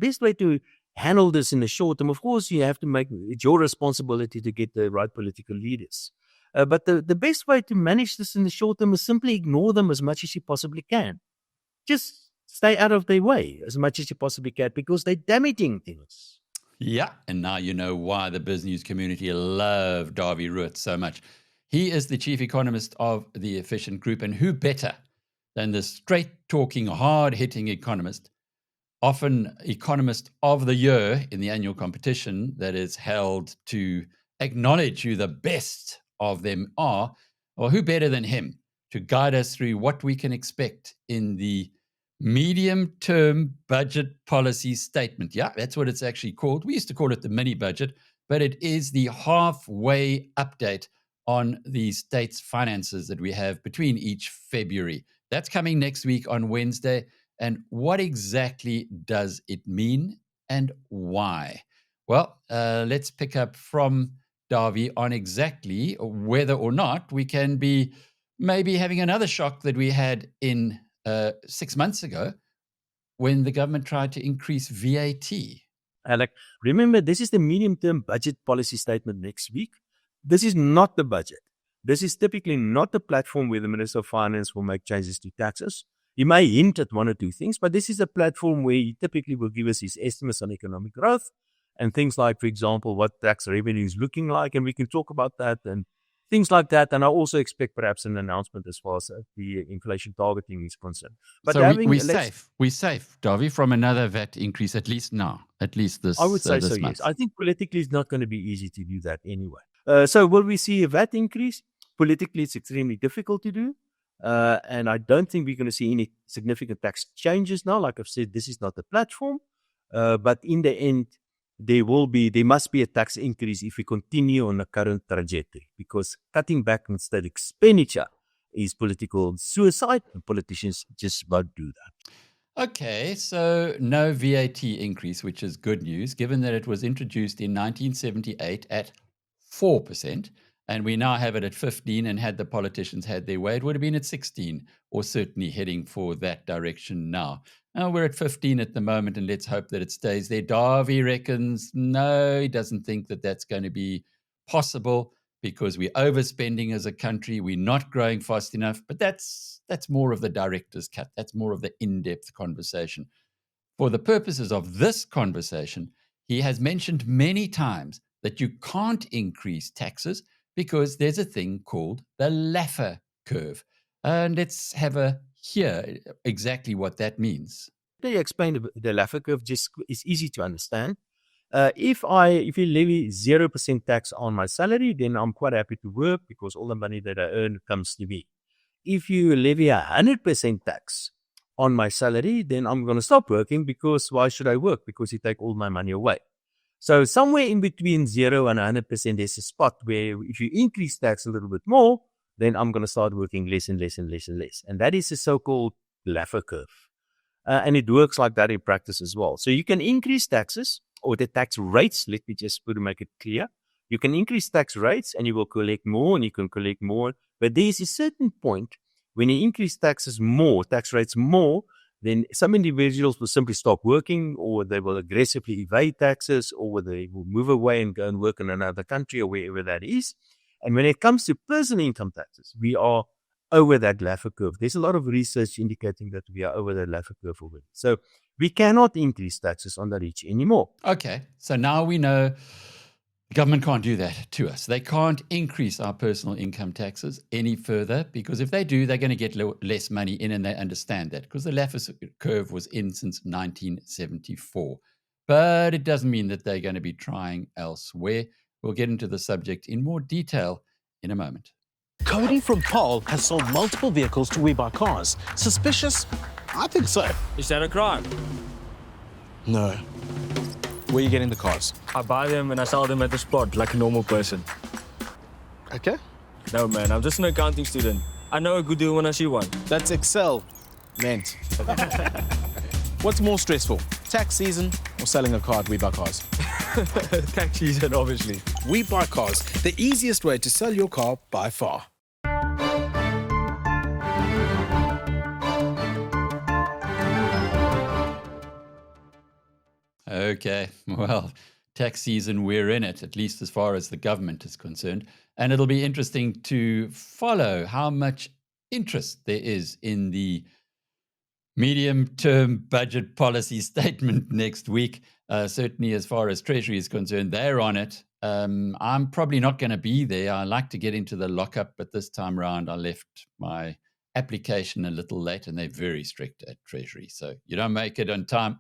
best way to handle this in the short term, of course, you have to make it's your responsibility to get the right political leaders. But the best way to manage this in the short term is simply ignore them as much as you possibly can. Just stay out of their way as much as you possibly can because they're damaging things. Yeah, and now you know why the BizNews community love Dawie Roodt so much. He is the chief economist of the Efficient Group, and who better than the straight-talking, hard-hitting economist, often economist of the year in the annual competition that is held to acknowledge who the best of them are. Well, who better than him to guide us through what we can expect in the medium-term budget policy statement? Yeah, that's what it's actually called. We used to call it the mini budget, but it is the halfway update on the state's finances that we have between each February. That's coming next week on Wednesday. And what exactly does it mean and why? Well, let's pick up from Dawie on exactly whether or not we can be maybe having another shock that we had in 6 months ago when the government tried to increase VAT. Alec, remember, this is the medium-term budget policy statement next week. This is not the budget. This is typically not the platform where the Minister of Finance will make changes to taxes. He may hint at one or two things, but this is a platform where he typically will give us his estimates on economic growth and things like, for example, what tax revenue is looking like, and we can talk about that and things like that. And I also expect perhaps an announcement as far as the inflation targeting is concerned. But so we're safe, Dawie, from another VAT increase, at least this. I would say so, month. yes. I think politically it's not going to be easy to do that anyway. So will we see a VAT increase? Politically, it's extremely difficult to do. And I don't think we're going to see any significant tax changes now. Like I've said, this is not the platform. But in the end, there must be a tax increase if we continue on the current trajectory, because cutting back on state expenditure is political suicide, and politicians just won't do that. Okay, so no VAT increase, which is good news, given that it was introduced in 1978 at 4%, and we now have it at 15%, and had the politicians had their way, it would have been at 16%, or certainly heading for that direction now. Now we're at 15% at the moment, and let's hope that it stays there. Dawie reckons, no, he doesn't think that that's going to be possible because we're overspending as a country. We're not growing fast enough, but that's more of the director's cut. That's more of the in-depth conversation. For the purposes of this conversation, he has mentioned many times that you can't increase taxes because there's a thing called the Laffer curve. And let's have a hear exactly what that means. They explain the Laffer curve, just is easy to understand. If you levy 0% tax on my salary, then I'm quite happy to work because all the money that I earn comes to me. If you levy 100% tax on my salary, then I'm going to stop working because why should I work? Because you take all my money away. So somewhere in between 0 and 100%, there's a spot where if you increase tax a little bit more, then I'm going to start working less and less and less and less. And that is a so-called Laffer curve. And it works like that in practice as well. So you can increase taxes or the tax rates. Let me just make it clear. You can increase tax rates and you will collect more and you can collect more. But there is a certain point when you increase tax rates more, then some individuals will simply stop working, or they will aggressively evade taxes, or they will move away and go and work in another country or wherever that is. And when it comes to personal income taxes, we are over that Laffer curve. There's a lot of research indicating that we are over that Laffer curve already. So we cannot increase taxes on the rich anymore. Okay, so now we know the government can't do that to us. They can't increase our personal income taxes any further, because if they do, they're going to get less money in, and they understand that because the Laffer curve was in since 1974. But it doesn't mean that they're going to be trying elsewhere. We'll get into the subject in more detail in a moment. Cody from Paul has sold multiple vehicles to WeBuyCars. Suspicious? I think so. Is that a crime? No. Where are you getting the cars? I buy them and I sell them at the spot like a normal person. Okay. No, man, I'm just an accounting student. I know a good deal when I see one. That's Excel meant. What's more stressful, tax season or selling a car at WeBuyCars? Tax season, obviously. WeBuyCars, the easiest way to sell your car by far. Okay, well, tax season, we're in it, at least as far as the government is concerned. And it'll be interesting to follow how much interest there is in the medium-term budget policy statement next week. Certainly, as far as Treasury is concerned, they're on it. I'm probably not going to be there. I like to get into the lockup, but this time around, I left my application a little late, and they're very strict at Treasury. So you don't make it on time,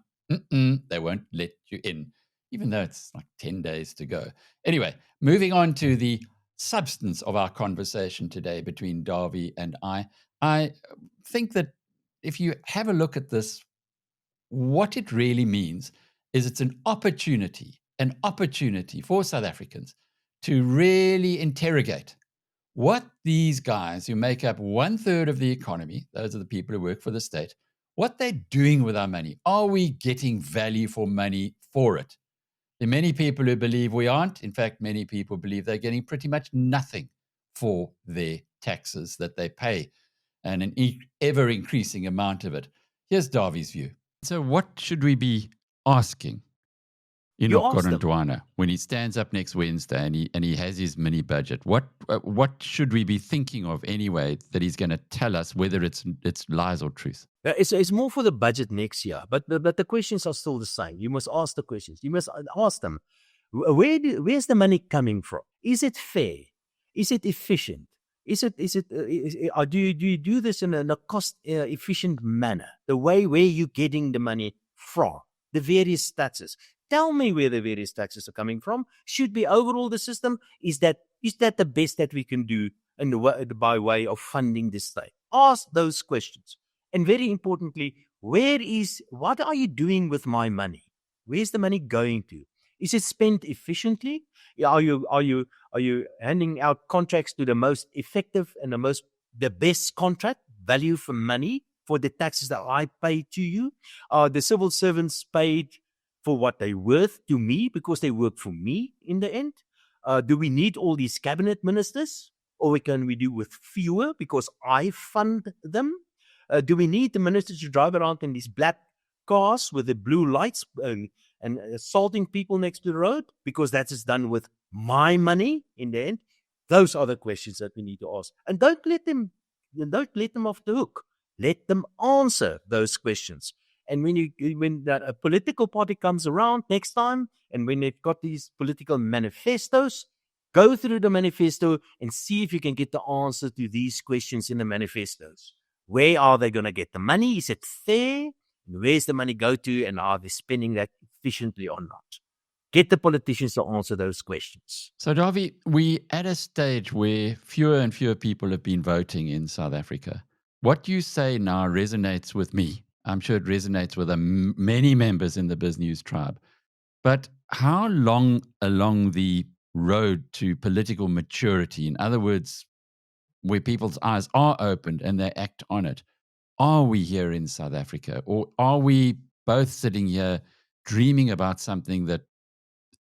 they won't let you in, even though it's like 10 days to go. Anyway, moving on to the substance of our conversation today between Dawie and I think that if you have a look at this, what it really means is it's an opportunity for South Africans to really interrogate what these guys who make up 1/3 of the economy, those are the people who work for the state, what they're doing with our money. Are we getting value for money for it? There are many people who believe we aren't. In fact, many people believe they're getting pretty much nothing for their taxes that they pay, and an ever-increasing amount of it. Here's Davie's view. So what should we be asking Enoch Godongwana when he stands up next Wednesday and he has his mini budget? What should we be thinking of anyway that he's going to tell us, whether it's lies or truth? It's more for the budget next year, but the questions are still the same. You must ask the questions. You must ask them, where's the money coming from? Is it fair? Is it efficient? Do you do this in a cost efficient manner? The way where you're getting the money from, the various taxes. Tell me where the various taxes are coming from. Should be overall the system. Is that the best that we can do by way of funding this state? Ask those questions. And very importantly, what are you doing with my money? Where's the money going to? Is it spent efficiently? Are you handing out contracts to the most effective and the best contract value for money for the taxes that I pay to you? Are the civil servants paid for what they're worth to me because they work for me in the end? Do we need all these cabinet ministers, or can we do with fewer because I fund them? Do we need the ministers to drive around in these black cars with the blue lights and assaulting people next to the road because that is done with my money in the end? Those are the questions that we need to ask. And don't let them off the hook. Let them answer those questions. And when a political party comes around next time, and when they've got these political manifestos, go through the manifesto and see if you can get the answer to these questions in the manifestos. Where are they going to get the money? Is it fair? And where's the money go to? And are they spending that efficiently or not? Get the politicians to answer those questions. So, Dawie, we're at a stage where fewer and fewer people have been voting in South Africa. What you say now resonates with me. I'm sure it resonates with many members in the BizNews tribe. But how long along the road to political maturity, in other words, where people's eyes are opened and they act on it, are we here in South Africa? Or are we both sitting here dreaming about something that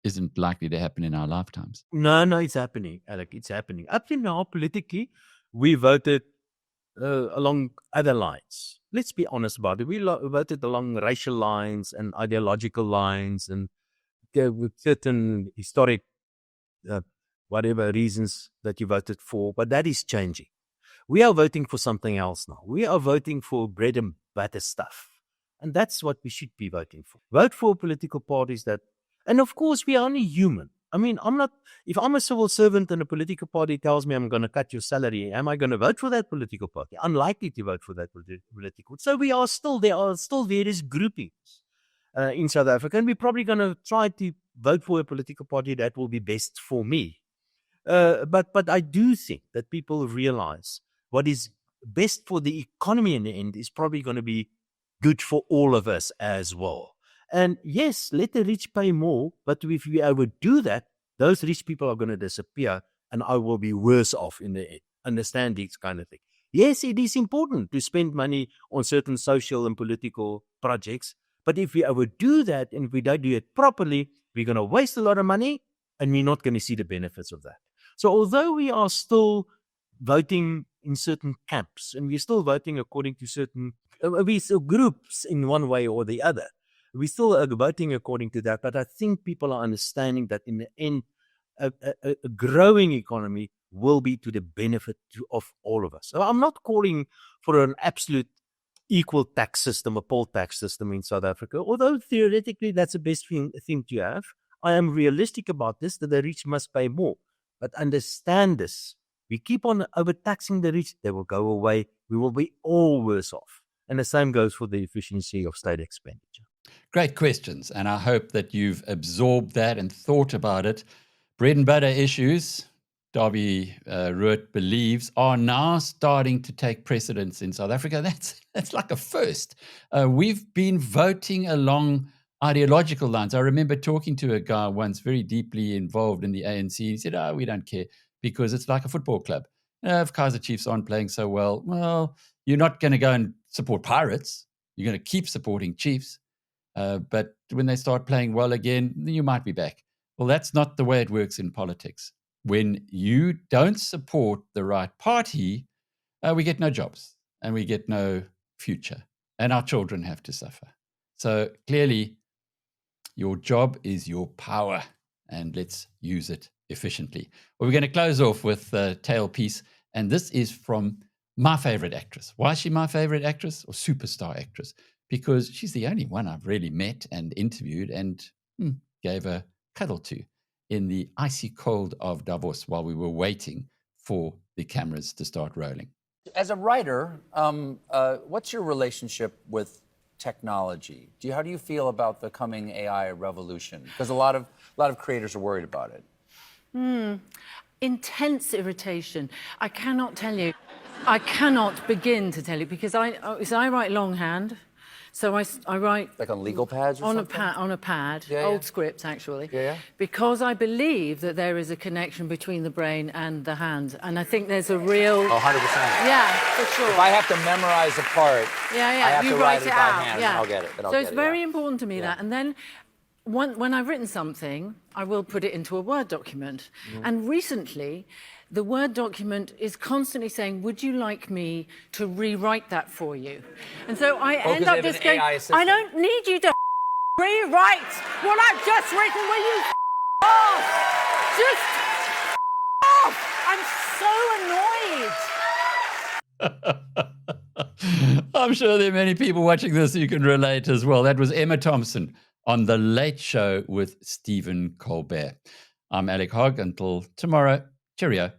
isn't likely to happen in our lifetimes? No, it's happening, Alec. It's happening. Up to now, politically, we voted along other lines. Let's be honest about it. We voted along racial lines and ideological lines and with certain historic whatever reasons that you voted for, but that is changing. We are voting for something else now. We are voting for bread and butter stuff. And that's what we should be voting for. Vote for political parties and of course, we are only human. I mean, if I'm a civil servant and a political party tells me I'm going to cut your salary, am I going to vote for that political party? Unlikely to vote for that political. So there are still various groupings in South Africa, and we're probably going to try to vote for a political party that will be best for me. But I do think that people realize what is best for the economy in the end is probably going to be good for all of us as well. And yes, let the rich pay more, but if we overdo that, those rich people are going to disappear and I will be worse off in the end. Understand this kind of thing. Yes, it is important to spend money on certain social and political projects, but if we overdo that and if we don't do it properly, we're going to waste a lot of money and we're not going to see the benefits of that. So although we are still voting in certain camps and we're still voting according to certain groups in one way or the other, we're still voting according to that, but I think people are understanding that in the end, a growing economy will be to the benefit of all of us. So I'm not calling for an absolute equal tax system, a poll tax system in South Africa, although theoretically that's the best thing to have. I am realistic about this, that the rich must pay more. But understand this. We keep on overtaxing the rich, they will go away. We will be all worse off. And the same goes for the efficiency of state expenditure. Great questions. And I hope that you've absorbed that and thought about it. Bread and butter issues, Dawie Roodt believes, are now starting to take precedence in South Africa. That's like a first. We've been voting along ideological lines. I remember talking to a guy once very deeply involved in the ANC. He said, we don't care because it's like a football club. If Kaizer Chiefs aren't playing so well, you're not going to go and support Pirates. You're going to keep supporting Chiefs. But when they start playing well again, you might be back. Well, that's not the way it works in politics. When you don't support the right party, we get no jobs and we get no future. And our children have to suffer. So clearly, your job is your power, and let's use it efficiently. Well, we're going to close off with a tailpiece, and this is from my favorite actress. Why is she my favorite actress or superstar actress? Because she's the only one I've really met and interviewed and gave a cuddle to in the icy cold of Davos while we were waiting for the cameras to start rolling. As a writer, what's your relationship with technology? How do you feel about the coming AI revolution? Because a lot of creators are worried about it. Intense irritation. I cannot tell you. I cannot begin to tell you because I write longhand. So I write like on legal pads or something? On a pad, yeah, old scripts actually. Yeah. Because I believe that there is a connection between the brain and the hand, and I think there's a real. 100%. Yeah, for sure. If I have to memorize a part, I have you to write it it by out. hand, yeah. and I'll get it. So it's very important to me that, and then. When I've written something, I will put it into a Word document. And recently, the Word document is constantly saying, would you like me to rewrite that for you? And so I end up just going, I don't need you to rewrite what I've just written. Will you off? Just off. I'm so annoyed. I'm sure there are many people watching this who can relate as well. That was Emma Thompson on The Late Show with Stephen Colbert. I'm Alec Hogg. Until tomorrow, cheerio.